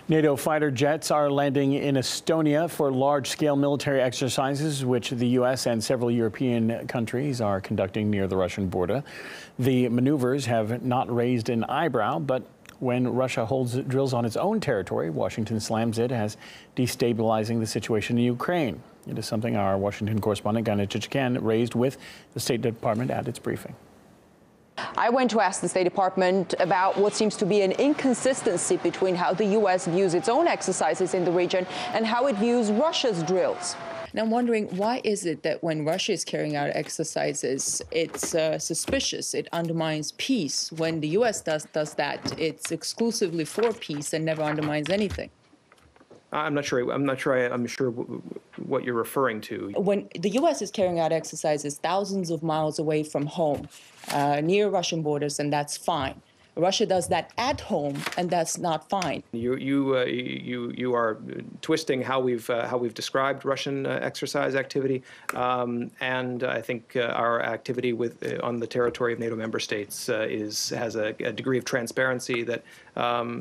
NATO fighter jets are landing in Estonia for large-scale military exercises, which the U.S. and several European countries are conducting near the Russian border. The maneuvers have not raised an eyebrow, but when Russia holds drills on its own territory, Washington slams it as destabilizing the situation in Ukraine. It is something our Washington correspondent, Gina Chichikan, raised with the State Department at its briefing. I went to ask the State Department about what seems to be an inconsistency between how the U.S. views its own exercises in the region and how it views Russia's drills. And I'm wondering, why is it that when Russia is carrying out exercises, it's suspicious, it undermines peace? When the U.S. does that, it's exclusively for peace and never undermines anything. I'm not sure what you're referring to. When the U.S. is carrying out exercises thousands of miles away from home, near Russian borders, and that's fine. Russia does that at home, and that's not fine. You are twisting how we've described Russian exercise activity, and I think our activity on the territory of NATO member states has a degree of transparency that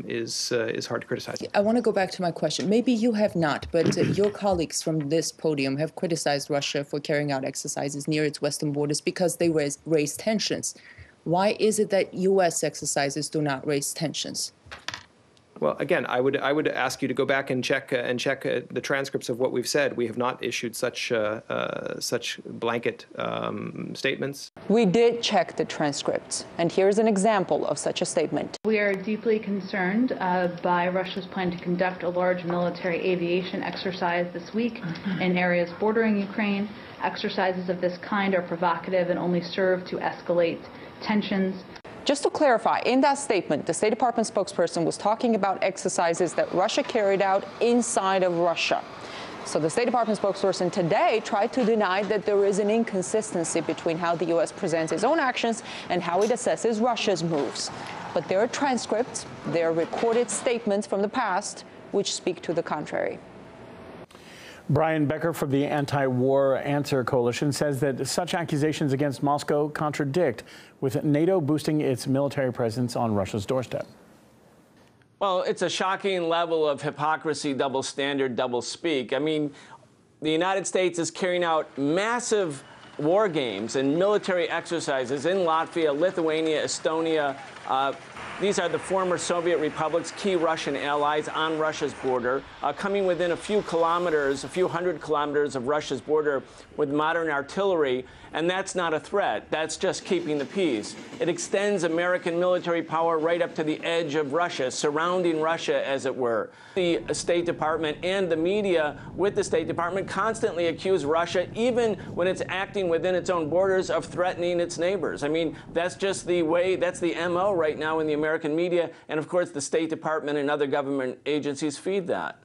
is hard to criticize. I want to go back to my question. Maybe you have not, but your colleagues from this podium have criticized Russia for carrying out exercises near its western borders because they raise tensions. Why is it that U.S. exercises do not raise tensions? Well, again, I would ask you to go back and check the transcripts of what we've said. We have not issued such blanket statements. We did check the transcripts, and here's an example of such a statement. We are deeply concerned by Russia's plan to conduct a large military aviation exercise this week in areas bordering Ukraine. Exercises of this kind are provocative and only serve to escalate tensions. Just to clarify, in that statement, the State Department spokesperson was talking about exercises that Russia carried out inside of Russia. So the State Department spokesperson today tried to deny that there is an inconsistency between how the U.S. presents its own actions and how it assesses Russia's moves. But there are transcripts, there are recorded statements from the past which speak to the contrary. Brian Becker from the Anti-War Answer Coalition says that such accusations against Moscow contradict with NATO boosting its military presence on Russia's doorstep. Well, it's a shocking level of hypocrisy, double standard, double speak. I mean, the United States is carrying out massive war games and military exercises in Latvia, Lithuania, Estonia. These are the former Soviet republics, key Russian allies on Russia's border, coming within a few hundred kilometers of Russia's border with modern artillery, and that's not a threat. That's just keeping the peace. It extends American military power right up to the edge of Russia, surrounding Russia, as it were. The State Department and the media with the State Department constantly accuse Russia, even when it's acting within its own borders, of threatening its neighbors. I mean, that's just the way, that's the MO right now in the American media, and of course the State Department and other government agencies feed that.